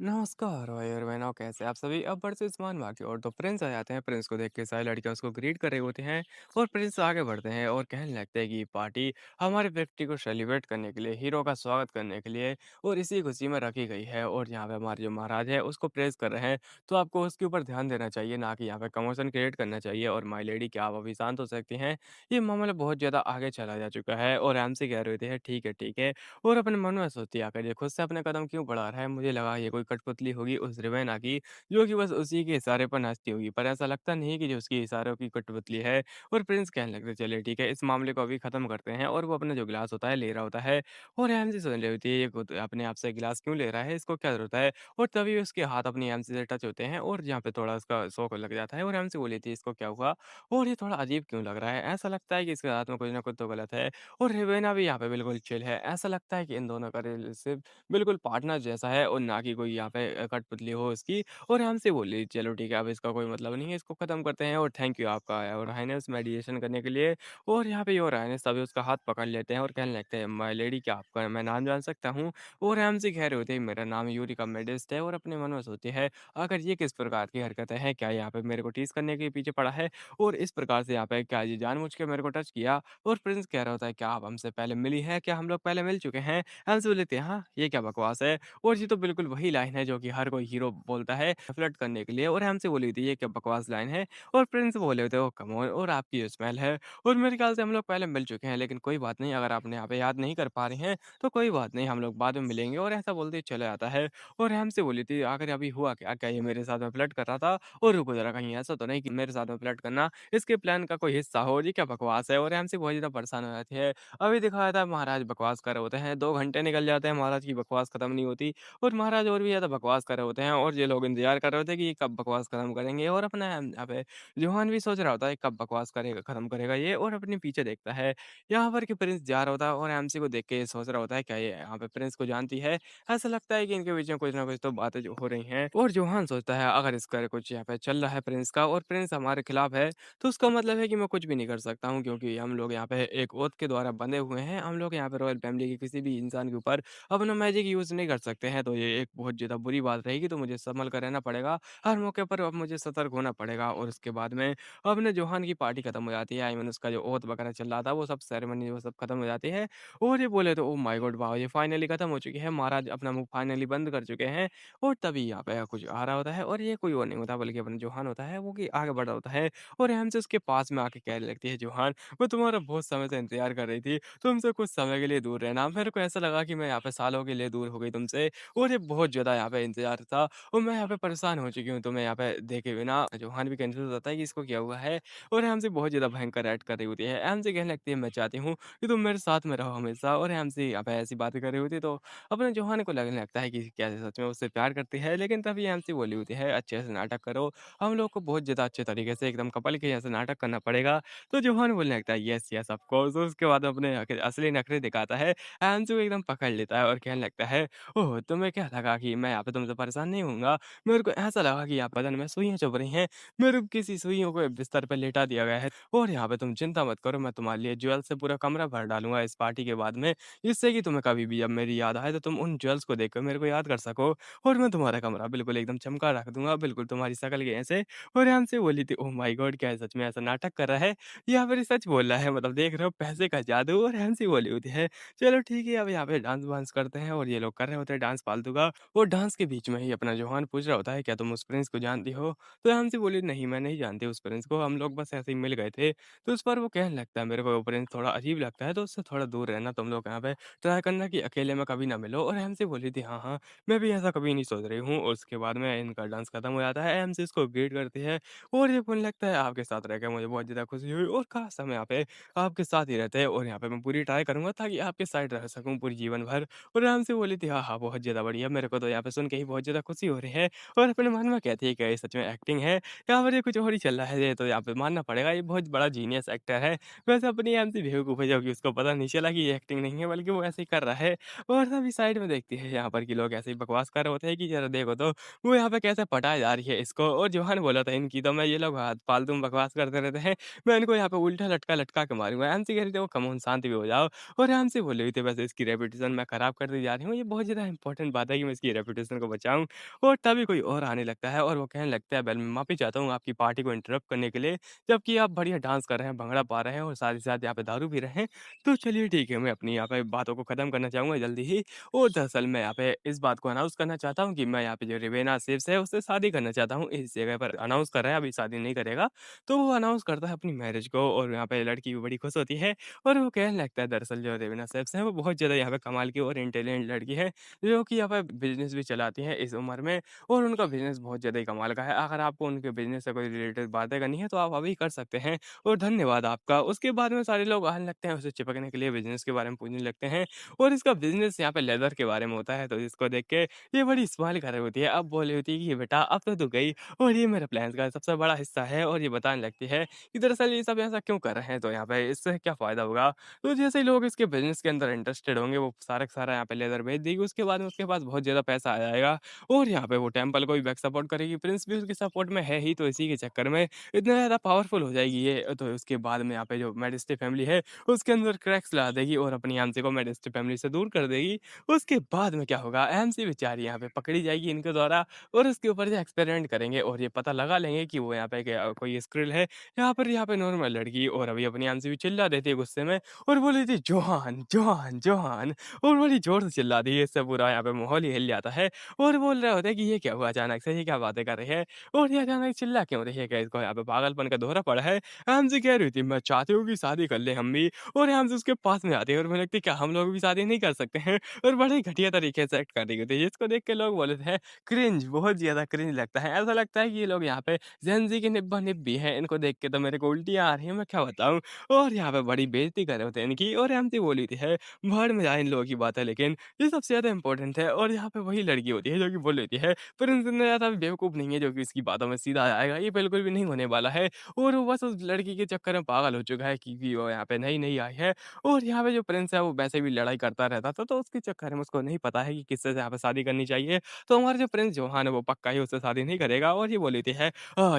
नमस्कार भाई और बहनों, कैसे आप सभी। अब बढ़ते उस्मान वहाँ की ओर तो प्रिंस आ जाते हैं। प्रिंस को देख के सारी लड़कियां उसको ग्रीट कर रही होती हैं और प्रिंस आगे बढ़ते हैं और कहने लगते हैं कि ये पार्टी हमारे व्यक्ति को सेलिब्रेट करने के लिए, हीरो का स्वागत करने के लिए और इसी खुशी में रखी गई है। और यहाँ पे हमारे जो महाराज है उसको प्रेज कर रहे हैं, तो आपको उसके ऊपर ध्यान देना चाहिए, ना कि यहाँ पे कमोशन क्रिएट करना चाहिए। और माई लेडी, क्या आप अभी शांत हो सकती हैं? ये मामला बहुत ज़्यादा आगे चला जा चुका है। और एम से कह रहे होते हैं ठीक है ठीक है। और अपने मन में सोचती है, आखिर ये खुद से अपने कदम क्यों बढ़ा रहा है। मुझे लगा ये कोई कठपुतली होगी उस रिवेना की, जो कि बस उसी के इशारे पर नाचती होगी, पर ऐसा लगता नहीं कि जो उसके इशारों की कठपुतली है। और प्रिंस कहने लगते चलिए ठीक है, इस मामले को अभी खत्म करते हैं। और वो अपना जो गिलास होता है ले रहा होता है। और एमसी सोच रही होती है, ये खुद अपने आप से गिलास क्यों ले रहा है, इसको क्या जरूरत है। और तभी उसके हाथ अपनी एमसी से टच होते हैं और यहाँ पे थोड़ा उसका शौक लग जाता है। और एमसी बोली थी इसको क्या हुआ, और ये थोड़ा अजीब क्यों लग रहा है, ऐसा लगता है कि इसके साथ में कुछ ना कुछ तो गलत है। और रिवेना भी यहाँ पे बिल्कुल चिल है, ऐसा लगता है कि इन दोनों का रिलेशनशिप बिल्कुल पार्टनर जैसा है और ना कि कोई यहाँ पे कठपुतली हो उसकी। और हमसे बोली चलो ठीक है, अब इसका कोई मतलब नहीं है, इसको खत्म करते हैं। और थैंक यू आपका और हाइनेस मेडिटेशन करने के लिए। और यहाँ पे योर हाइनेस सभी उसका हाथ पकड़ लेते हैं और कहने लगते हैं माय लेडी, क्या आपका मैं नाम जान सकता हूँ। और हमसे कह रहे होते हैं मेरा नाम यूरिका मेडिस्ट है। और अपने मन में सोचते हैं, अगर ये किस प्रकार की हरकतें हैं, क्या यहाँ पे मेरे को टीज करने के पीछे पड़ा है, और इस प्रकार से यहाँ पे क्या ये जानबूझ के मेरे को टच किया। और प्रिंस कह रहा होता है क्या आप हमसे पहले मिली हैं, क्या हम लोग पहले मिल चुके हैं। हमसे बोले थे हाँ, ये क्या बकवास है। और ये तो बिल्कुल वही लाइन है जो कि हर कोई हीरो बोलता है फ्लर्ट करने के लिए। और हमसे बोली थी ये क्या बकवास लाइन है। और प्रिंस बोले थे ओ कम ऑन, और आपकी जो स्मेल है। और मेरे ख्याल से हम लोग पहले मिल चुके हैं, लेकिन कोई बात नहीं, अगर आपने यहाँ पे याद नहीं कर पा रहे हैं तो कोई बात नहीं, हम लोग बाद में मिलेंगे। और ऐसा बोलते ही चले आता है। और हमसे बोली थी आखिर अभी हुआ क्या, क्या ये मेरे साथ में फ्लर्ट कर रहा था। और रुको जरा, कहीं ऐसा तो नहीं कि मेरे साथ में फ्लर्ट करना इसके प्लान का कोई हिस्सा हो। ये क्या बकवास है। और हमसे बहुत ज़्यादा परेशान हो जाती है। अभी दिखाया था महाराज बकवास कर रहे होते हैं, 2 घंटे निकल जाते हैं, महाराज की बकवास खत्म नहीं होती। और महाराज और भी ज़्यादा बकवास कर रहे होते हैं और ये लोग इंतज़ार कर रहे होते हैं कि ये कब बकवास खत्म करेंगे। और अपना यहाँ पे जोहान भी सोच रहा होता है कब बकवास करेगा, खत्म करेगा ये। और अपने पीछे देखता है यहाँ पर कि प्रिंस जा रहा होता है। और एमसी को देख के ये सोच रहा होता है क्या ये यहाँ पे प्रिंस को जानती है। ऐसा लगता है कि इनके बीच में कुछ ना कुछ तो बातें जो हो रही हैं। और जोहान सोचता है अगर इसका कुछ यहाँ पे चल रहा है प्रिंस का, और प्रिंस हमारे खिलाफ है, तो उसका मतलब है कि मैं कुछ भी नहीं कर सकता हूँ, क्योंकि हम लोग यहाँ पे एक ओथ के द्वारा बंधे हुए हैं। हम लोग यहाँ पे रॉयल फैमिली के किसी भी इंसान के ऊपर अपना मैजिक यूज़ नहीं कर सकते हैं, तो ये एक बहुत ज़्यादा बुरी बात रहेगी, तो मुझे सँभल कर रहना पड़ेगा। हर मौके पर अब मुझे सतर्क होना पड़ेगा। और उसके बाद में अब ना जोहान की पार्टी खत्म हो जाती है। आई मीन उसका जो ओथ वगैरह चल रहा था, वो सब सेरेमनी वो सब खत्म हो जाती है। और ये बोले तो ओह माय गॉड वाओ! ये फाइनली खत्म हो चुकी है। महाराज अपना मुँह फाइनली बंद कर चुके हैं। और तभी यहाँ पे कुछ आ रहा होता है, और ये कोई और नहीं होता बल्कि अपना जोहान होता है, वो कि आगे बढ़ रहा होता है। और हमसे उसके पास में आके कहने लगती है जोहान, मैं तुम्हारा बहुत समय से इंतज़ार कर रही थी, तुमसे कुछ समय के लिए दूर रहना। मेरे को ऐसा लगा कि मैं यहाँ पे सालों के लिए दूर हो गई तुमसे, और ये बहुत ज़्यादा यहाँ पे इंतज़ार था, और मैं यहाँ पे परेशान हो चुकी हूँ तुम्हें यहाँ पे देखे बिना। जोहान भी कन्फ्यूज़ हो जाता है कि इसको क्या हुआ है। और हमसे बहुत ज़्यादा भयंकर एक्ट कर रही होती है। हमसे कहने लगती है मैं चाहती हूँ कि तुम मेरे साथ में रहो हमेशा। और हमसे यहाँ पे ऐसी बातें कर रही होती है, तो अपने जोहान को लगने लगता है कि क्या सच में उससे प्यार करती है। लेकिन तभी हमसे बोली होती है अच्छे से नाटक करो, हम लोग को बहुत ज़्यादा अच्छे तरीके से एकदम कपल के जैसे नाटक करना पड़ेगा। तो जोहान बोलने लगता है यस यस ऑफ कोर्स। उसके बाद अपने असली नखरे दिखाता है। हैंड्स को एकदम पकड़ लेता है और कहने लगता है ओह तुम्हें क्या लगा कि मैं यहाँ पे तुमसे परेशान नहीं होऊंगा। मेरे को ऐसा लगा कि यहाँ बदन में सुइयां चुभ रही हैं, मेरे को किसी सुइयों को बिस्तर पे लेटा दिया गया है। और यहाँ पे तुम चिंता मत करो, मैं तुम्हारे लिए ज्वेल से पूरा कमरा भर डालूंगा इस पार्टी के बाद में, जिससे कि तुम्हें कभी भी जब मेरी याद आए तो तुम उन ज्वेल्स को देखकर मेरे को याद कर सको। और मैं तुम्हारा कमरा बिल्कुल एकदम चमका रख दूंगा, बिल्कुल तुम्हारी शक्ल के ऐसे। और हमसे बोली थी ओह माय गॉड, क्या है सच में ऐसा नाटक कर रहा है या फिर सच बोल रहा है, मतलब देख रहे हो पैसे का जादू। और हमसे बोली होती है चलो ठीक है, अब यहाँ पे डांस वांस करते हैं। और ये लोग कर रहे होते हैं डांस फालतू का। और डांस के बीच में ही अपना जोहान पूछ रहा होता है क्या तुम उस प्रिंस को जानती हो। तो हमसे बोली नहीं, मैं नहीं जानती उस प्रिंस को, हम लोग बस ऐसे ही मिल गए थे। तो उस पर वो कहने लगता है मेरे को वो प्रिंस थोड़ा अजीब लगता है, तो उससे थोड़ा दूर रहना तुम लोग यहाँ पे ट्राई करना कि अकेले में कभी ना मिलो। और हमसे बोली थी हाँ हाँ, मैं भी ऐसा कभी नहीं सोच रही हूँ। और उसके बाद में इनका डांस खत्म हो जाता है, एमसी इसको ग्रीट करती है। और ये बोलने लगता है आपके साथ रह के मुझे बहुत ज़्यादा खुशी हुई, और काश हम यहाँ पे आपके साथ ही रहते हैं, और यहाँ पे मैं पूरी ट्राई करूँगा ताकि आपके साइड रह सकूँ पूरी जीवन भर। और हमसे बोली थी हाँ हाँ, बहुत ज़्यादा बढ़िया, मेरे को तो यहाँ पे सुन के ही बहुत ज़्यादा खुशी हो रही है। और अपने मन में कहती है कि ये सच में एक्टिंग है या फिर ये कुछ और ही चल रहा है। ये तो यहाँ पे मानना पड़ेगा, ये बहुत बड़ा जीनियस एक्टर है। वैसे अपनी एमसी बेवकूफ़ है जो कि उसको पता नहीं चला कि ये एक्टिंग नहीं है, बल्कि वो ऐसे ही कर रहा है। और तभी साइड में देखती है यहाँ पर कि लोग ऐसे ही बकवास कर रहे होते हैं कि ज़रा देखो तो, वो यहाँ पे कैसे पटाई जा रही है इसको। और जोहान बोला था इनकी तो मैं, ये लोग फालतू में बकवास करते रहते हैं, मैं इनको यहाँ पे उल्टा लटका लटका के मारूंगा। एमसी कह रही थी वो कम ऑन शांत भी हो जाओ। और एमसी बोल रही थी वैसे इसकी रेपुटेशन मैं खराब करती जा रही हूँ, ये बहुत ज़्यादा इंपॉर्टेंट बात है कि मैं इसकी रेपुटेशन को बचाऊँ और तभी कोई और आने लगता है और वो कहने लगता है, "वेल मैं माफ़ी चाहता हूँ आपकी पार्टी को इंटरप्ट करने के लिए, जबकि आप बढ़िया डांस कर रहे हैं, भंगड़ा पा रहे हैं और साथ ही साथ यहाँ पे दारू पी रहे हैं। तो चलिए ठीक है, मैं अपनी यहाँ पे बातों को ख़त्म करना चाहूँगा जल्दी ही और दरअसल मैं यहाँ पे इस बात को अनाउंस करना चाहता हूँ कि मैं यहाँ पे जो रिवेना सिप्स है, उससे शादी करना चाहता हूँ। इस जगह पर अनाउंस कर रहा है, अभी शादी नहीं करेगा। तो वो अनाउंस करता है अपनी मैरिज को और यहाँ पे लड़की भी बड़ी खुश होती है और वो कहने लगता है दरअसल जो रेवेना सिप्स है, वो बहुत ज़्यादा यहाँ पे कमाल की और इंटेलिजेंट लड़की है, जो कि यहाँ पे बिज़नेस भी चलाती है इस उम्र में और उनका बिज़नेस बहुत ज़्यादा ही कमाल का है। अगर आपको उनके बिज़नेस से कोई रिलेटेड बातें करनी है, तो आप अभी कर सकते हैं और धन्यवाद आपका। उसके बाद में सारे लोग आने लगते हैं, उसे चिपकने के लिए बिज़नेस के बारे में पूछने लगते हैं और इसका बिज़नेस यहाँ पे लेदर के बारे में होता है, तो इसको देख के ये बड़ी स्माइल कर रही होती है। अब बोल रही होती है कि ये बेटा अब तो तू गई और ये मेरे प्लान्स का सबसे बड़ा हिस्सा है और ये बताने लगती है कि दरअसल ये सब ऐसा क्यों कर रहे हैं, तो यहाँ पे इससे क्या फ़ायदा होगा? तो जैसे ही लोग इसके बिज़नेस के अंदर इंटरेस्टेड होंगे, वो सारा का सारा यहाँ पे लेदर भेज देगी, उसके बाद में उसके पास बहुत ज़्यादा पैसा आ जाएगा और यहाँ पे वो टेंपल को भी बैक सपोर्ट करेगी, प्रिंस भी उसके सपोर्ट में है ही, तो इसी के चक्कर में इतना ज़्यादा पावरफुल हो जाएगी ये। तो उसके बाद में यहाँ पे जो मेडिस्टी फैमिली है, उसके अंदर क्रैक्स ला देगी और अपनी एमसी को मेडिस्टी फैमिली से दूर कर देगी। उसके बाद में क्या होगा, एमसी बेचारी यहाँ पे पकड़ी जाएगी इनके द्वारा और उसके ऊपर जो एक्सपेरिमेंट करेंगे और ये पता लगा लेंगे कि वो यहाँ पे कोई स्क्रिल है, यहाँ पे नॉर्मल लड़की और अभी अपनी एमसी भी चिल्ला देती है गुस्से में और बोल रही थी, "जोहान, जोहान, जोहान" और बड़ी ज़ोर से चिल्लाती है, इससे पूरा यहाँ पे माहौल ही हिल जाता है और बोल रहे होते हैं कि ये क्या हुआ अचानक से, ये क्या बातें कर रही है और ये अचानक चिल्ला क्यों रही है, क्या इसको यहाँ पे पागलपन का दौरा पड़ा है? हमसे कह रही थी, "मैं चाहती हूँ कि शादी कर लें हम भी" और हमसे उसके पास में आती है और मुझे लगती है, क्या हम लोग भी शादी नहीं कर सकते हैं? और बड़े ही घटिया तरीके से एक्ट कर रही होती है, जिसको देख के लोग बोल रहे थे क्रिंज, बहुत ज़्यादा क्रिंज लगता है। ऐसा लगता है कि ये लोग यहाँ पे जेन ज़ी के निब्बा-निब्बी हैं, इनको देख के तो मेरे को उल्टियाँ आ रही हैं, मैं क्या बताऊँ? और यहाँ पे बड़ी बेइज़्ज़ती कर रहे होते हैं इनकी और एमसी बोली थी है, भाड़ में जाए इन लोगों की बातें, लेकिन ये सबसे ज़्यादा इम्पोर्टेंट है और यहाँ पे वही लड़की होती है जो कि बोल रही है, प्रिंस इतना ज़्यादा बेवकूफ़ नहीं है जो कि इसकी बातों में सीधा आएगा, ये बिल्कुल भी नहीं होने वाला है और वो बस उस लड़की के चक्कर में पागल हो चुका है क्योंकि वो यहाँ पे नई-नई आई है और यहाँ पे जो प्रिंस है वो वैसे भी लड़ाई करता रहता था, तो उसके चक्कर में उसको नहीं पता है कि किससे यहाँ पे शादी करनी चाहिए। तो हमारा जो प्रिंस जोहान है वो पक्का ही उससे शादी नहीं करेगा और ये बोली थी है,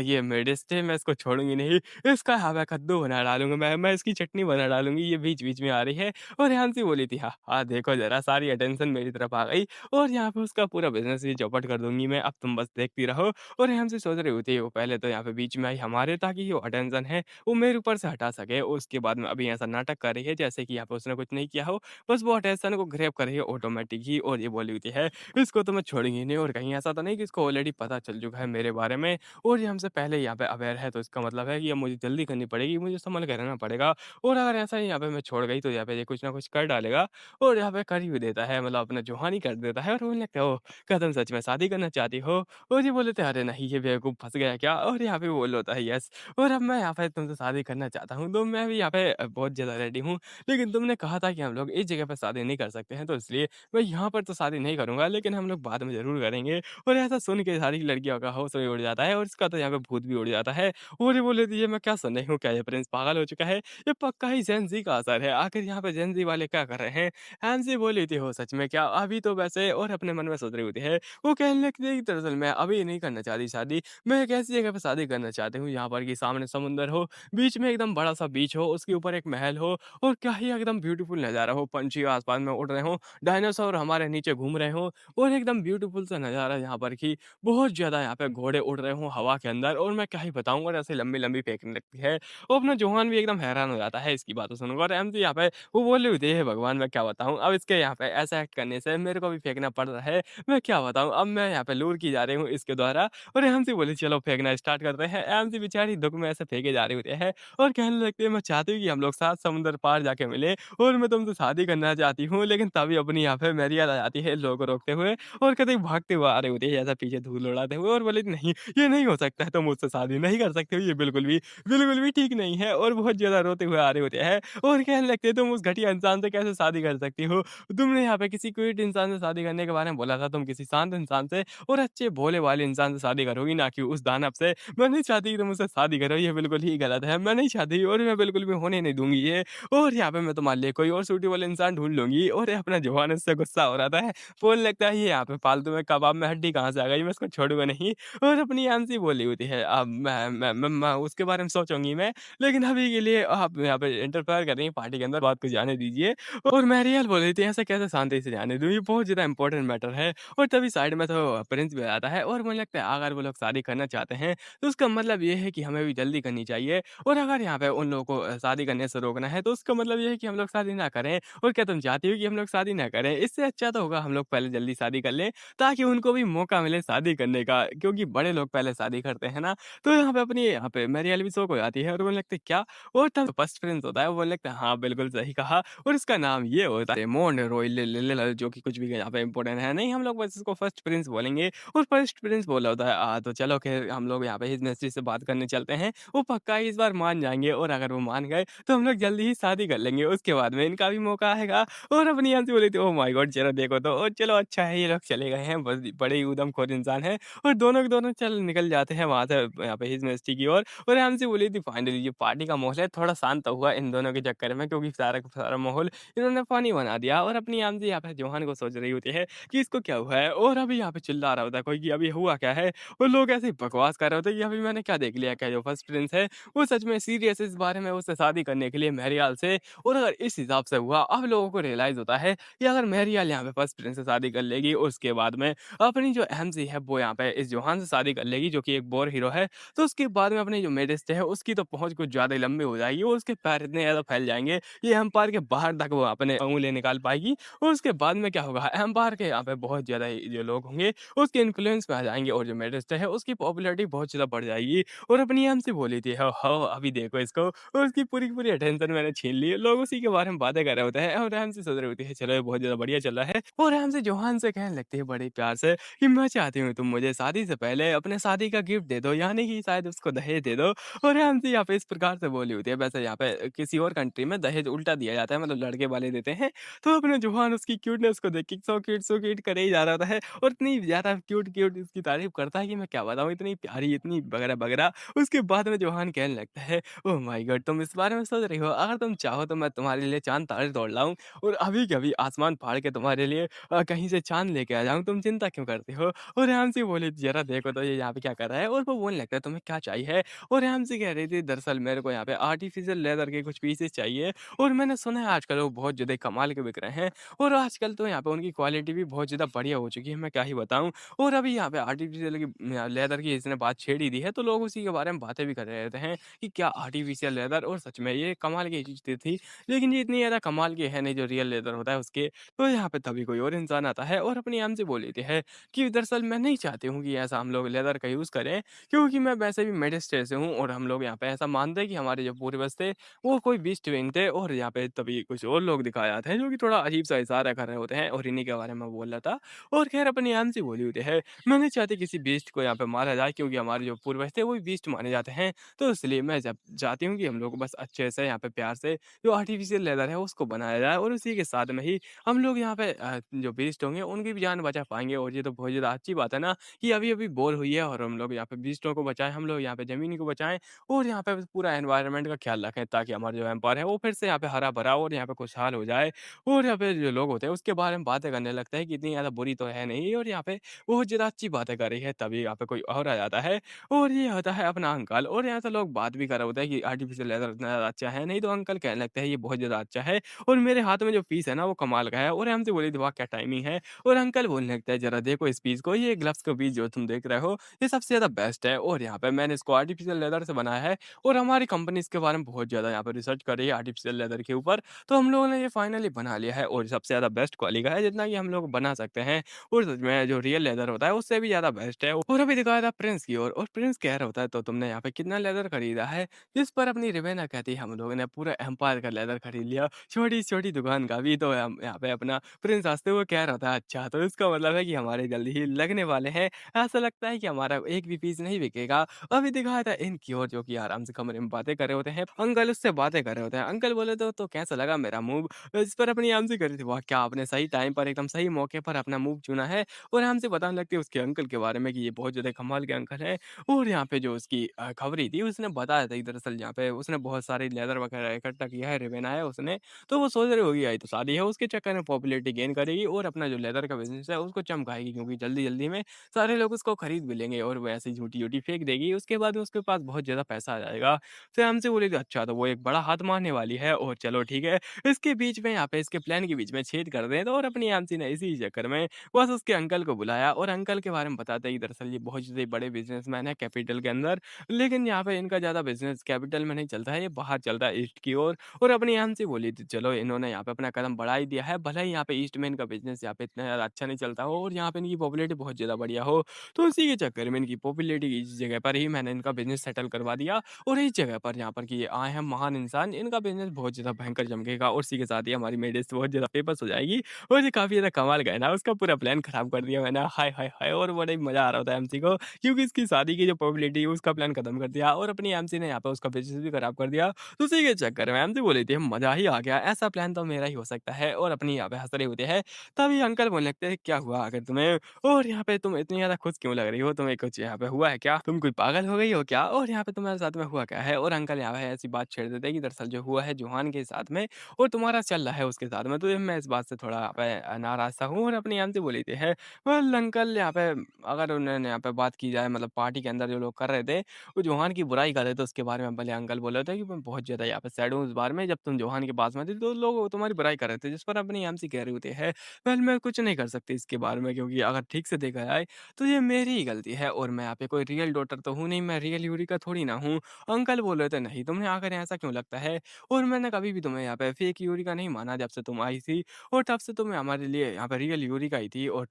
ये मेडिस्टे मैं इसको छोड़ूँगी नहीं, इसका यहाँ पे कद्दू बना डालूँगा मैं इसकी चटनी बना डालूँगी, ये बीच-बीच में आ रही है और हंसी बोली थी, "हाँ, हाँ, देखो ज़रा सारी अटेंशन मेरी तरफ आ गई और यहाँ पे उसका पूरा बिज़नेस ही चौपट कर दूँगी मैं, अब तुम बस देखती रहो।" और हंसी सोच रही होती है, वो पहले तो यहाँ पे बीच में आई हमारे ताकि वो अटेंशन है वो मेरे ऊपर से हटा सके, उसके बाद में अभी ऐसा नाटक कर रही है जैसे कि यहाँ पे उसने कुछ नहीं किया हो, बस वो अटेंशन को ग्रैब कर रही है ऑटोमेटिक ही और ये बोली होती है, "इसको तो मैं छोड़ूँगी नहीं" और कहीं ऐसा तो नहीं कि इसको ऑलरेडी पता चल चुका है मेरे बारे में और ये हमसे पहले यहाँ पे अवेयर है, तो इसका मतलब है कि अब मुझे जल्दी करनी पड़ेगी, मुझे संभल के रहना पड़ेगा और अगर ऐसा ही यहाँ पे मैं छोड़ गई तो यहाँ पे ये कुछ ना कुछ कर डालेगा और यहाँ पे कर भी देता है, मतलब अपना जुबानी कर देता है और बोलने लगता है, "ओह! क्या तुम सच में शादी करना चाहती हो?" और ये बोले थे, "अरे नहीं, ये बेवकूफ़ फँस गया क्या?" और यहाँ पे वो बोल होता है, "यस" और अब मैं यहाँ पे तुमसे शादी करना चाहता हूँ, तो मैं भी यहाँ पे बहुत ज़्यादा रेडी हूँ। लेकिन तुमने कहा था कि हम लोग इस जगह पे शादी नहीं कर सकते हैं, तो इसलिए मैं यहाँ पर तो शादी नहीं करूँगा, लेकिन हम लोग बाद में ज़रूर करेंगे। और ऐसा सुन के सारी लड़कियों का होश भी उड़ जाता है और इसका तो यहाँ पे भूत भी उड़ जाता है और ये बोल रही थी, "ये मैं क्या सुन रही हूँ? क्या ये प्रिंस पागल हो चुका है? ये पक्का ही जेन ज़ी का असर है। आखिर यहाँ पे जेन ज़ी वाले क्या कर रहे हैं?" हैंसी बोली थी, "हो सच में क्या?" अभी तो वैसे और अपने मन में सोच रही होती है। वो कहने लगती है कि दरअसल मैं अभी नहीं करना चाहती शादी, मैं एक ऐसी जगह पे शादी करना चाहती हूँ, जहाँ पर कि सामने समुंदर हो, बीच में एकदम बड़ा-सा बीच हो, उसके ऊपर एक महल हो और क्या ही एकदम ब्यूटीफुल नज़ारा हो, पंछी आसमान में उड़ रहे हों, डायनासोर हमारे नीचे घूम रहे हों और एकदम ब्यूटीफुल सा नज़ारा यहाँ पर कि बहुत ज़्यादा यहाँ पे घोड़े उड़ रहे हों हवा के अंदर और मैं क्या ही बताऊँ और ऐसे लंबी-लंबी फेंकने लगती है। और अपना जोहान भी एकदम हैरान हो जाता है इसकी बातों सुनकर और एमसी यहाँ पे वो बोल रही होती है, "हे भगवान! मैं क्या बताऊँ, अब इसके यहाँ पे ऐसा एक्ट करने से मेरे को भी फेंकना पड़ रहा है, मैं क्या बताऊँ, अब मैं यहाँ पे लूर की जा रही हूँ इसके द्वारा।" और एमसी बोली, "चलो फेंकना स्टार्ट करते हैं।" एमसी बेचारी दुःख में ऐसे फेंके जा रही होती है और कहने लगती है, "मैं चाहती हूँ कि हम लोग साथ समुद्र पार जाके मिलें और मैं तुमसे शादी करना चाहती हूँ।" लेकिन तभी अपनी यहाँ पे मेरियल आ जाती है लोगों को रोकते हुए और कहते भागते हुए आ रही होती है, ऐसा पीछे धूल उड़ाते हुए और बोली, "नहीं, ये नहीं हो सकता है, तुम मुझसे शादी नहीं कर सकते हो, ये बिल्कुल भी ठीक नहीं है।" और बहुत ज़्यादा रोते हुए आ रहे होते हैं और कहने लगते हैं, "तुम उस घटिया इंसान से कैसे शादी कर सकती हो? तुमने यहाँ पे किसी क्यूट इंसान से शादी करने के बारे में बोला था, तुम किसी शांत इंसान से और अच्छे भोले वाले इंसान से शादी करोगी, ना कि उस दानव से। मैं नहीं चाहती कि तुम मुझसे शादी करो, ये बिल्कुल ही गलत है। मैं नहीं चाहती और मैं बिल्कुल भी होने नहीं दूँगी ये और यहाँ पे मैं तुम्हारे लिए कोई और सूटेबल इंसान ढूँढ लूँगी।" और ये अपना जवान इससे गुस्सा हो रहा था, बोलने लगता है, "ये यहाँ पे फालतू में कबाब में हड्डी कहाँ से आ गई? मैं इसको छोड़ूँगा नहीं।" और अपनी एमसी बोली होती है, "अब मैं उसके बारे में सोचूँगी मैं, लेकिन अभी के लिए आप यहाँ पे इंटरफेयर कर रही हैं पार्टी के अंदर, बात को जाने दीजिए।" और मैं रियल बोल रही थी, "ऐसे कैसे शांति से जाने दूँ? ये बहुत ज़्यादा इम्पोर्टेंट मैटर है और तभी साइड में तो प्रिंस भी आ जाता है और मुझे लगता है अगर वो लोग शादी करना चाहते हैं, तो उसका मतलब ये है कि हमें भी जल्दी करनी चाहिए और अगर यहाँ पे उन लोगों को शादी करने से रोकना है, तो उसका मतलब ये है कि हम लोग शादी ना करें और क्या तुम चाहती हो कि हम लोग शादी ना करें? इससे अच्छा तो होगा हम लोग पहले जल्दी शादी कर लें, ताकि उनको भी मौका मिले शादी करने का क्योंकि बड़े लोग पहले शादी करते हैं ना, तो यहाँ पे मेरी वाली भी शौक हो जाती है और बोलने लगते हैं, "क्या?" और तब फर्स्ट प्रिंस होता है, वो बोलने लगता है, "हाँ, बिल्कुल सही कहा और इसका नाम ये होता है रेमोंड रॉयल जो कि कुछ भी यहाँ पे इम्पोर्टेंट है नहीं, हम लोग बस इसको फर्स्ट प्रिंस बोलेंगे।" और फर्स्ट प्रिंस बोला होता है, तो चलो ख़ैर हम लोग यहाँ पे हिज मिस्ट्री से बात करने चलते हैं। वो पक्का इस बार मान जाएँगे और अगर वो मान गए, तो हम लोग जल्दी ही शादी कर लेंगे। उसके बाद में इनका भी मौका आएगा और अपनी आंटी बोली थी, "ओह माय गॉड! ज़रा देखो तो।" और चलो अच्छा है ये लोग चले गए हैं, बस बड़े ही ऊधमखोर इंसान हैं और दोनों के दोनों चल निकल जाते हैं वहाँ से यहाँ पे हिज मिस्ट्री की ओर और हमसे बोली थी फाइनली ये पार्टी का माहौल है थोड़ा शांत हुआ इन दोनों के चक्कर में क्योंकि सारा का सारा माहौल इन्होंने फ़नी बना दिया और अपनी आंटी यहाँ पे जोहान को सोच रही होती है कि इसको क्या हुआ है और अभी यहाँ पे चिल्ला रहा होता है कोई कि अभी हुआ क्या है? और लोग ऐसे ही बकवास कर रहे होते हैं कि अभी मैंने क्या देख लिया क्या जो फर्स्ट प्रिंस है, वो सच में सीरियस है इस बारे में उससे शादी करने के लिए मेहरियाल से और अगर इस हिसाब से हुआ अब लोगों को रियलाइज़ होता है कि अगर मेहरियाल यहाँ पे फर्स्ट प्रिंस से शादी कर लेगी और उसके बाद में अपनी जो एमसी है वो यहाँ पे इस जोहान से शादी कर लेगी जो कि एक बोर हीरो है, तो उसके बाद में अपनी जो मेडिस्ट है उसकी तो पहुँच कुछ ज़्यादा ही लंबी हो जाएगी और उसके पैर इतने ज़्यादा फैल जाएँगे, ये एम्पायर के बाहर तक वो अपने उँगली निकाल पाएगी और उसके बाद में क्या होगा एम्पायर के यहाँ पे बहुत ज़्यादा ही जो लोग होंगे उसके इन्फ्लुएंस में आ जाएँगे और जो मेडिस्ट है उसकी पॉपुलैरिटी बहुत ज़्यादा बढ़ जाएगी और अपनी एम से बोली थी, "हो, हो अभी देखो इसको" और उसकी पूरी की पूरी अटेंशन मैंने छीन ली। लोग उसी के बारे में बातें कर रहे होते हैं और एम से सोच रही होती है, "चलो ये बहुत ज़्यादा बढ़िया चल रहा है" और एम से जोहान से कहने लगती है बड़े प्यार से कि, "मैं चाहती हूँ तुम मुझे शादी से पहले अपने शादी का गिफ्ट दे दो, यानी कि शायद उसको दहेज दे दो" और एम से यहाँ पे इस प्रकार से बोली होती है। वैसे यहाँ पे किसी और कंट्री में दहेज उल्टा दिया जाता है, मतलब लड़के वाले देते हैं, तो अपने जोहान उसकी क्यूटनेस को देख के सो क्यूट करे ही जा रहा होता है और इतनी ज़्यादा क्यूट उसकी तारीफ़ करता है कि मैं क्या बताऊँ इतनी प्यारी, इतनी वगैरह-वगैरह। उसके बाद में जोहान कहने लगता है, "ओह माय गॉड! तुम इस बारे में सोच रही हो? अगर तुम चाहो तो मैं तुम्हारे लिए चाँद-तारे तोड़ लाऊँ और अभी के अभी आसमान फाड़ के तुम्हारे लिए कहीं से चाँद लेके आ जाऊँ, तुम चिंता क्यों करती हो?" और रेहान से बोली, "ज़रा देखो तो ये यहाँ पे क्या कर रहा है?" और वो बोलने लगता है, "तुम्हें क्या चाहिए?" और रेहान से कह रही थी, "दरअसल मेरे को यहाँ पे आर्टिफ़िशियल लेदर के कुछ पीसेस चाहिए और मैंने सुना है आजकल वो बहुत ज़्यादा कमाल के बिक रहे हैं और आजकल तो यहाँ पे उनकी क्वालिटी भी बहुत ज़्यादा बढ़िया हो चुकी है, मैं क्या ही बताऊँ। और अभी यहाँ पे आर्टिफ़िशियल की लेदर की इसने बात छेड़ ही दी है, तो लोग उसी के बारे में बातें भी कर रहे रहते हैं कि क्या आर्टिफ़िशियल लेदर और सच में ये कमाल की चीज़ थी। लेकिन ये इतनी ज़्यादा कमाल की है नहीं जो रियल लेदर होता है उसके। तो यहाँ पे तभी कोई और इंसान आता है और अपनी आम से बोल देती है कि दरअसल मैं नहीं चाहती हूँ कि ऐसा हम लोग लेदर का यूज़ करें, क्योंकि मैं वैसे भी मिडिल से हूँ और हम लोग यहाँ पे ऐसा मानते हैं कि हमारे जो पूर्वज थे, वो कोई बीस्ट ट्विन थे और यहाँ पे तभी कुछ और लोग दिखाए जाते हैं जो कि थोड़ा अजीब-सा इशारा कर रहे होते हैं और इन्हीं के बारे में बोल रहा था। और ख़ैर अपनी आम से बोली होती है, मैं नहीं चाहती किसी बीस्ट को यहाँ पे मारा जाए क्योंकि हमारे जो पूर्वज थे वो भी बीस्ट माने जाते हैं। तो इसलिए मैं जब चाहती हूँ कि हम लोग बस अच्छे से यहाँ पे प्यार से जो आर्टिफ़िशियल लेदर है उसको बनाया जाए और उसी के साथ में ही हम लोग यहाँ पे जो बीस्ट होंगे उनकी भी जान बचा पाएँगे और ये तो बहुत ज़्यादा अच्छी बात है ना कि अभी-अभी बोर हुई है और हम लोग यहाँ पे बीस्टों को बचाएँ, हम लोग यहाँ पे ज़मीन को बचाएँ और यहाँ पे पूरा एनवायरनमेंट का ख़्याल रखें ताकि हमारा जो एम्पायर है वो फिर से यहाँ पे हरा-भरा और यहाँ पे खुशहाल हो जाए। और यहाँ पे जो लोग होते हैं उसके बारे में बातें करने लगते हैं कि इतनी ज़्यादा बुरी तो है नहीं और यहाँ पे बहुत ज़्यादा अच्छी बातें कर रही है। तभी यहाँ पे कोई और आ जाता है और ये होता है अपना अंकल और यहाँ से लोग बात भी कर रहे होते हैं कि आर्टिफ़िशियल लेदर इतना ज़्यादा अच्छा है नहीं, तो अंकल कहने लगते हैं ये बहुत ज़्यादा अच्छा है और मेरे हाथ में जो पीस है ना वो कमाल का है और हमसे बोली थी वाह क्या टाइमिंग है और अंकल बोलने लगता है ज़रा देखो इस पीस को, ये ग्लव्स का पीस जो तुम देख रहे हो ये सबसे ज़्यादा बेस्ट है और यहाँ पे मैंने इसको आर्टिफ़िशियल लेदर से बनाया है और हमारी कंपनी इसके बारे में बहुत ज़्यादा यहाँ पे रिसर्च कर रही है आर्टिफ़िशियल लेदर के ऊपर। तो हम लोगों ने ये फाइनली बना लिया है और सबसे ज़्यादा बेस्ट क्वालिटी का है जितना कि हम लोग बना सकते हैं और सच में जो रियल लेदर होता है उससे भी ज़्यादा बेस्ट है। और अभी दिखाया था प्रिंस की ओर और प्रिंस कह रहा होता है तो तुमने यहाँ पे कितना लेदर खरीदा है? जिस पर अपनी रिवेना कहती है हम लोगों ने पूरा एम्पायर का लेदर खरीद लिया, छोटी-छोटी दुकान का भी। तो हम यहाँ पे अपना प्रिंस हँसते हुए कह रहा था अच्छा तो इसका मतलब है कि हमारे जल्दी ही लगने वाले हैं। ऐसा लगता है कि हमारा एक भी पीस नहीं बिकेगा। अभी दिखाया था इनकी ओर जो कि आराम से कमरे में बातें कर रहे होते हैं। अंकल उससे बातें कर रहे होते हैं। अंकल बोले तो कैसा लगा मेरा मूव? इस पर अपनी आम से कर रही थी, वाह! क्या आपने सही टाइम पर एकदम सही मौके पर अपना मूव चुना है और हमसे बताने लगती है उसके अंकल के बारे में कि ये बहुत ज़्यादा कमाल के अंकल हैं और यहाँ पे जो उसकी खबरी थी उसने बताया था कि दरअसल यहाँ पे उसने बहुत सारे लेदर वगैरह इकट्ठा किया है, रिवेना है उसने, तो वो सोच रही होगी या तो शादी है उसके चक्कर में पॉपुलैरिटी गेन करेगी और अपना जो लेदर का बिज़नेस है उसको चमकाएगी क्योंकि जल्दी-जल्दी में सारे लोग उसको खरीद भी लेंगे और वो ऐसे ही झूठी-झूठी फेंक देगी, उसके बाद उसके पास बहुत ज़्यादा पैसा आ जाएगा। फिर हमसे बोली थी अच्छा तो वो एक बड़ा हाथ मारने वाली है और चलो ठीक है, इसके बीच में यहाँ पे इसके प्लान के बीच में छेद कर दें तो और अपनी आमसी ने इसी चक्कर चक्कर में बस उसके अंकल को बुलाया और अंकल के बारे में बताते ही दरअसल ये बहुत ज़्यादा बड़े बिज़नेसमैन हैं कैपिटल के अंदर। लेकिन यहाँ पे इनका ज़्यादा बिज़नेस कैपिटल में नहीं चलता है, ये बाहर चलता है ईस्ट की ओर और अपनी यहाँ से बोली थी चलो इन्होंने यहाँ पे अपना कदम बढ़ा ही दिया है, भले ही यहाँ पे ईस्ट में इनका बिज़नेस यहाँ पे इतना ज़्यादा अच्छा नहीं चलता हो और यहाँ पे इनकी पॉपुलैरिटी बहुत ज़्यादा बढ़िया हो। तो इसी के चक्कर में इनकी पॉपुलैरिटी की इस जगह पर ही मैंने इनका बिज़नेस सेटल करवा दिया और इस जगह पर यहाँ पर कि ये आए हैं महान इंसान, इनका बिज़नेस बहुत ज़्यादा भयंकर चमकेगा और इसी के साथ ही हमारी मेडिस बहुत ज़्यादा फेमस हो जाएगी और ये काफ़ी ज़्यादा कमाल का है ना, उसका पूरा प्लान खराब कर दिया मैंने। हाय, हाय, हाय! और बड़ा ही मज़ा आ रहा था एमसी को क्योंकि इसकी शादी की जो प्रोबेबिलिटी है उसका प्लान खत्म कर दिया और अपनी एमसी ने यहाँ पे उसका बिज़नेस भी खराब कर दिया। तो उसी के चक्कर में एमसी बोली थी मज़ा ही आ गया, ऐसा प्लान तो मेरा ही हो सकता है और अपनी यहाँ पे हँस रहे होते हैं। तभी अंकल बोलने लगते हैं क्या हुआ आखिर तुम्हें? और यहाँ पे तुम इतनी ज़्यादा खुश क्यों लग रही हो? तुम्हें कुछ यहाँ पे हुआ है क्या? तुम कोई पागल हो गई हो क्या? और यहाँ पे तुम्हारे साथ में हुआ क्या है? और अंकल यहाँ पे ऐसी बात छेड़ देते हैं कि दरअसल जो हुआ है जुहान के साथ में और तुम्हारा चल रहा है उसके साथ में, तो मैं इस बात से थोड़ा यहाँ पे नाराज़ सा हूँ और अपनी जान से बोली थी है। वेल अंकल यहाँ पे अगर उन्होंने यहाँ पे बात की जाए मतलब पार्टी के अंदर जो लोग कर रहे थे, वो जोहान की बुराई कर रहे थे उसके बारे में भले अंकल बोल रहे थे कि मैं बहुत ज़्यादा यहाँ पे सैड हूँ उस बारे में जब तुम जोहान के पास में थे तो लोग तुम्हारी बुराई कर रहे थे जिस पर अपनी एमसी कह रही होती है। वेल मैं कुछ नहीं कर सकती इसके बारे में क्योंकि अगर ठीक से देखा जाए तो ये मेरी ही गलती है और मैं यहाँ पे कोई रियल डॉटर तो हूँ नहीं, मैं रियल यूरी का थोड़ी ना हूँ। अंकल बोल रहे थे नहीं तुम्हें आकर ऐसा क्यों लगता है और मैंने कभी भी तुम्हें यहाँ पे फेक यूरी का नहीं माना जब से तुम आई थी और तब से तुम हमारे लिए यहाँ पे रियल यूरी का ही थी और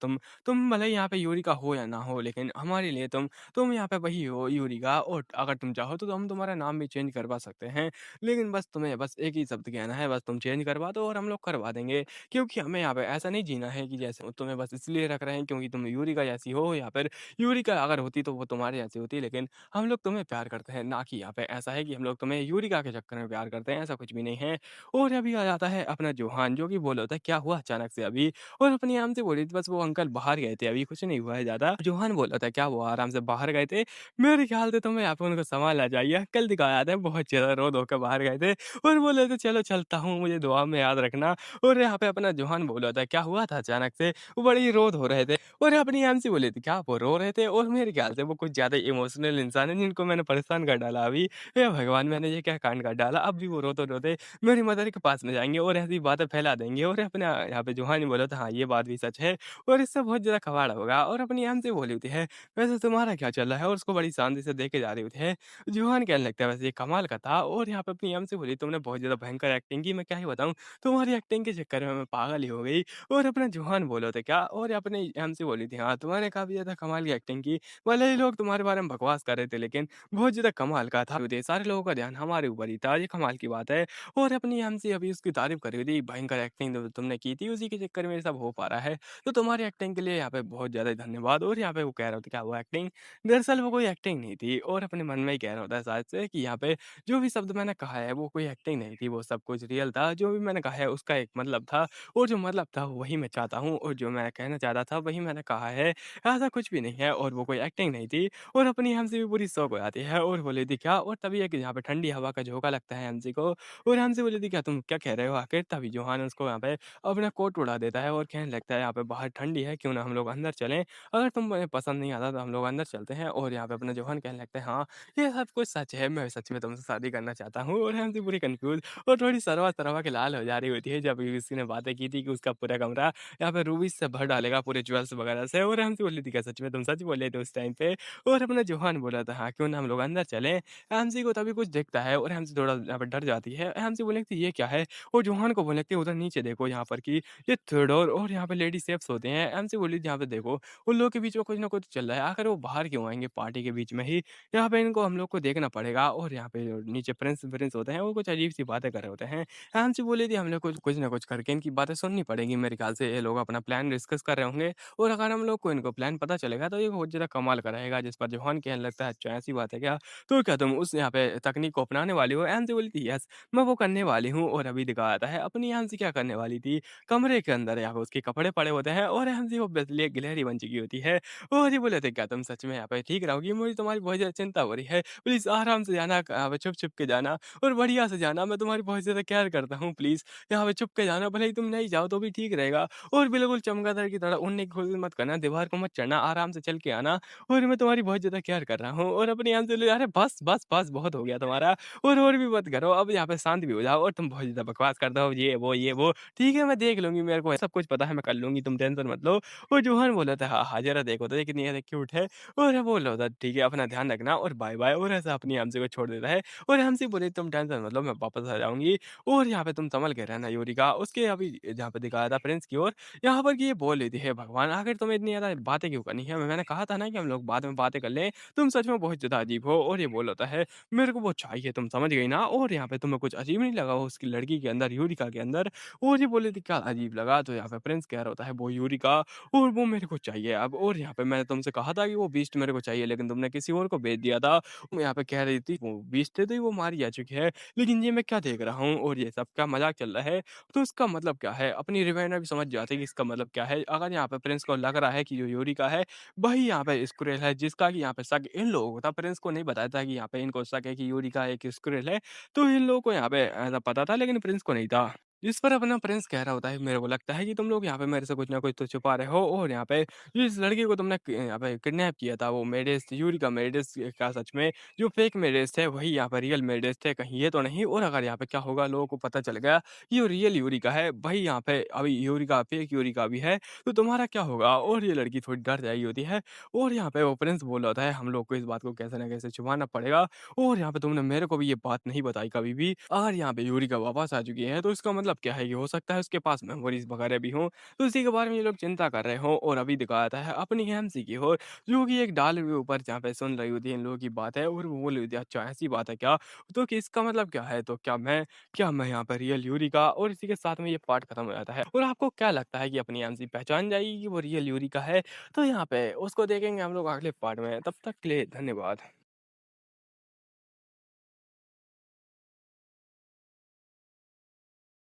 तुम भले ही यहाँ पे यूरी का हो या ना हो लेकिन हमारे लिए तुम यहाँ पे वही हो यूरी का और अगर तुम चाहो तो हम तुम्हारा नाम भी चेंज करवा सकते हैं। लेकिन बस तुम्हें बस एक ही शब्द कहना है बस तुम चेंज करवा दो और हम लोग करवा देंगे। क्योंकि हमें यहाँ पे ऐसा नहीं जीना है कि जैसे तुम्हें बस इसलिए रख रहे हैं क्योंकि तुम यूरी का जैसी हो या फिर यूरी का अगर होती तो वो तुम्हारे जैसी होती लेकिन हम लोग तुम्हें प्यार करते हैं ना कि यहाँ पे ऐसा है कि हम लोग तुम्हें यूरिका के चक्कर में प्यार करते हैं, ऐसा कुछ भी नहीं है। और अभी आ जाता है अपना जोहान जो कि बोल होता है क्या हुआ अचानक से अभी और अपनी आराम से बोली थी बस वो अंकल बाहर गए थे, अभी कुछ नहीं हुआ है ज़्यादा। जोहान बोल रहा था क्या वो आराम से बाहर गए थे? मेरे ख्याल से तुम्हें यहाँ पे उनको सँभालना चाहिए। अंकल दिखाया था बहुत ज़्यादा रो-धो के बाहर गए थे और बोले थे चलो चलता हूँ, मुझे दुआ में याद रखना। और यहाँ पे अपना जोहान बोल रहा था क्या हुआ था अचानक से? वो बड़े ही रो-धो रहे थे और अपनी आंटी बोली थी क्या वो रो रहे थे? और मेरे ख्याल से वो कुछ ज़्यादा इमोशनल इंसान है जिनको मैंने परेशान कर डाला अभी। हे भगवान! मैंने ये क्या कांड कर डाला? अब भी वो रोते-रोते मेरी मदर के पास में जाएँगे और ऐसी बातें फैला देंगे और अपना यहाँ पे जोहान बोला था हाँ, ये बात भी सच है और इससे बहुत ज़्यादा कबाड़ होगा और अपनी आम से बोली होती है, वैसे तुम्हारा क्या चल रहा है? और उसको बड़ी शांति से देखे जा रही होती है। जोहान कहने लगता है वैसे ये कमाल का था और यहाँ पे अपनी आम से बोली तुमने बहुत ज़्यादा भयंकर एक्टिंग की, मैं क्या ही बताऊँ? तुम्हारी एक्टिंग के चक्कर में मैं पागल ही हो गई और अपना जोहान बोला था क्या और अपने आम से बोली थी हाँ, तुमने काफ़ी ज़्यादा कमाल की एक्टिंग की। भले ही लोग तुम्हारे बारे में बकवास कर रहे थे लेकिन बहुत ज़्यादा कमाल का था। सारे लोगों का ध्यान हमारे ऊपर ही था, ये कमाल की बात है। और अपनी हमसे अभी उसकी तारीफ़ कर रही थी, भयंकर एक्टिंग जो तुमने की थी, उसी के चक्कर में ये सब हो पा रहा है। तो तुम्हारी एक्टिंग के लिए यहाँ पे बहुत ज़्यादा धन्यवाद और यहाँ पे वो कह रहा था क्या वो एक्टिंग? दरअसल वो कोई एक्टिंग नहीं थी और अपने मन में ही कह रहा होता है शायद से कि यहाँ पे जो भी शब्द मैंने कहा है, वो कोई एक्टिंग नहीं थी, वो सब कुछ रियल था। जो भी मैंने कहा है, उसका एक मतलब था और जो मतलब था, वही मैं चाहता हूँ और जो मैं कहना चाहता था, वही मैंने कहा है। ऐसा कुछ भी नहीं है और वो कोई एक्टिंग नहीं थी। और अपनी हंसी भी पूरी शौक हो जाती है और बोली थी क्या और तभी एक यहाँ पे ठंडी हवा का झोंका लगता है हंसी को और हंसी बोली थी क्या तुम क्या कह रहे हो आखिर? तभी जोहान उसको यहाँ पे अपना कोट उड़ा देता है और कहने लगता है यहाँ पे बाहर ठंडी है क्यों ना हम लोग अंदर चलें? अगर तुम्हें पसंद नहीं आता तो हम लोग अंदर चलते हैं और यहाँ पे अपना जोहान कहने लगता है हाँ, ये सब कुछ सच है, मैं सच में तुमसे शादी करना चाहता हूँ और हंसी पूरी कन्फ्यूज़ और थोड़ी सरवा-तरवा के लाल हो जा रही होती है जब किसी ने बातें की थी कि उसका पूरा कमरा यहाँ पे रूबीज़ से भर डालेगा पूरे ज्वेल्स वगैरह से और हंसी बोली थी क्या सच में तुम सच बोले थे उस टाइम पे? और अपना जोहान बोला था हाँ, क्यों ना हम लोग अंदर चलें। हंसी को तभी कुछ दिखता है और हंसी थोड़ा यहाँ पे डर जाती है। हंसी बोलने लगती है ये क्या है? और जोहान को बोलने लगती है उधर नीचे देखो यहाँ पर कि ये थियोडोर और यहाँ पे लेडी शेफ्स होते हैं। हंसी बोली यहाँ पे देखो उन लोगों के बीच में कुछ ना कुछ चल रहा है। आखिर वो बाहर क्यों आएँगे पार्टी के बीच में ही? यहाँ पे इनको हम लोग को देखना पड़ेगा और यहाँ पे जो नीचे प्रिंस होते हैं वो कुछ अजीब-सी बातें कर रहे होते हैं। हंसी बोली थी हम लोग को कुछ ना कुछ करके इनकी बातें सुननी पड़ेगी। मेरे ख्याल से ये लोग अपना प्लान डिस्कस कर रहे होंगे और अगर हम लोग को इनको प्लान पता चलेगा तो ये बहुत ज़्यादा कमाल का रहेगा। जिस पर जोहान कहने लगता है अच्छा ऐसी बात है क्या? तो क्या तुम उस यहाँ पे तकनीक को अपनाने वाली हो? हंसी बोली थी यस मैं वो करने वाली हूँ और अभी दिखाया जाता है अपनी हंसी क्या करने वाली थी? कमरे के अंदर यहाँ पे उसके कपड़े पड़े होते हैं और हंसी वो बिल्कुल गिलहरी बन चुकी होती है। और ये बोले थे क्या तुम सच में यहाँ पे ठीक रहोगी? मुझे तुम्हारी बहुत ज़्यादा चिंता हो रही है। प्लीज़ आराम से जाना, छुप-छुप के जाना और बढ़िया से जाना। मैं तुम्हारी बहुत ज़्यादा केयर करता हूँ प्लीज़। यहाँ पे छुप के जाना, भले ही तुम नहीं जाओ तो भी ठीक रहेगा और बिल्कुल चमगादड़ की तरह उड़ने की कोशिश मत करना, दीवार को मत चढ़ना, आराम से चल के आना और मैं तुम्हारी बहुत ज़्यादा केयर कर रहा हूँ। और अपनी आंटी बोली, "अरे बस, बस, बस बहुत हो गया तुम्हारा और भी मत करो, अब यहाँ पे शांत भी हो जाओ और तुम बहुत ज़्यादा बकवास करते हो, ये वो, ये वो। ठीक है, मैं देख लूँगी, मेरे को सब कुछ पता है, मैं कर लूँगी, तुम टेंशन मत लो। और जोहान बोला था, "हाँ, हाँ, ज़रा देखो तो ये कितनी ज़्यादा क्यूट है।" और वो बोल रहा था, "ठीक है, अपना ध्यान रखना और बाय-बाय।" और ऐसा अपनी हमज़ी को छोड़ देता है और हमज़ी बोली, "तुम टेंशन मत लो, मैं वापस आ जाऊँगी और यहाँ पे तुम सँभल के रहना यूरिका।" उसके अभी जहाँ पे दिखाया था प्रिंस की ओर, यहाँ पर कि ये बोल रही थी, "हे भगवान! आखिर तुम्हें इतनी ज़्यादा बातें क्यों करनी है? मैंने कहा था ना कि हम लोग बाद में बातें कर लें। तुम सच में बहुत ज़्यादा अजीब हो।" और ये बोल होता है, "मेरे को वो चाहिए, तुम समझ गई ना?" और यहाँ पे तुम्हें कुछ अजीब नहीं लगा उसकी लड़की के अंदर, यूरिका के अंदर? और ये बोली थी, "क्या अजीब लगा?" तो यहाँ पे प्रिंस कह रहा होता है, "वो यूरिका और वो मेरे को चाहिए अब।" और यहाँ पे मैंने तुमसे कहा था कि वो बीस्ट मेरे को चाहिए, लेकिन तुमने किसी और को बेच दिया था। वो यहाँ पे कह रही थी, "वो बीस्ट थी, वो मारी जा चुकी है।" लेकिन ये मैं क्या देख रहा हूँ और ये सब क्या मज़ाक चल रहा है? तो इसका मतलब क्या है? अपनी रिवेन्या भी समझ जाते हैं कि इसका मतलब क्या है। अगर यहाँ पे प्रिंस को लग रहा है कि जो यूरिका है, वही यहाँ पे स्क्विरल है, जिसका कि यहाँ पे शक इन लोगों को था। प्रिंस को नहीं बताया था कि यहाँ पे इनको शक है कि यूरिका एक स्क्विरल है। तो इन लोगों को यहाँ पे ऐसा पता था, लेकिन प्रिंस को नहीं था। इस पर अपना प्रिंस कह रहा होता है, "मेरे को लगता है कि तुम लोग यहाँ पे मेरे से कुछ ना कुछ तो छुपा रहे हो और यहाँ पे जिस लड़की को तुमने यहाँ पे किडनैप किया था, वो मेडिस यूरिका मेडिस क्या सच में जो फेक मेडिस थे, वही यहाँ पे रियल मेडिस थे? कहीं ये तो नहीं? और अगर यहाँ पे क्या होगा, लोगों को पता चल गया ये रियल यूरिका है, वही यहाँ पे अभी यूरिका फेक यूरिका भी है, तो तुम्हारा क्या होगा?" और ये लड़की थोड़ी डर जाई होती है और यहाँ पे वो प्रिंस बोल रहा होता है, "हम लोग को इस बात को कैसे न कैसे छुपाना पड़ेगा और यहाँ पे तुमने मेरे को भी ये बात नहीं बताई कभी भी। अगर यहाँ पे यूरिका वापस आ चुकी है, तो इसका मतलब क्या है कि हो सकता है उसके पास मेमोरीज़ वगैरह भी हों।" तो इसी के बारे में ये लोग चिंता कर रहे हों और अभी दिखाया जाता है अपनी एमसी की ओर, जो कि एक डाल के ऊपर जहाँ पे सुन रही होती है इन लोगों की बात है और वो बोल रही होती है, "अच्छा ऐसी बात है क्या? तो कि इसका मतलब क्या है? तो क्या मैं यहाँ पर रियल यूरिका?" और इसी के साथ में ये पार्ट खत्म हो जाता है। और आपको क्या लगता है कि अपनी एमसी पहचान जाएगी कि वो रियल यूरिका है? तो यहाँ पे उसको देखेंगे हम लोग अगले पार्ट में। तब तक के लिए धन्यवाद।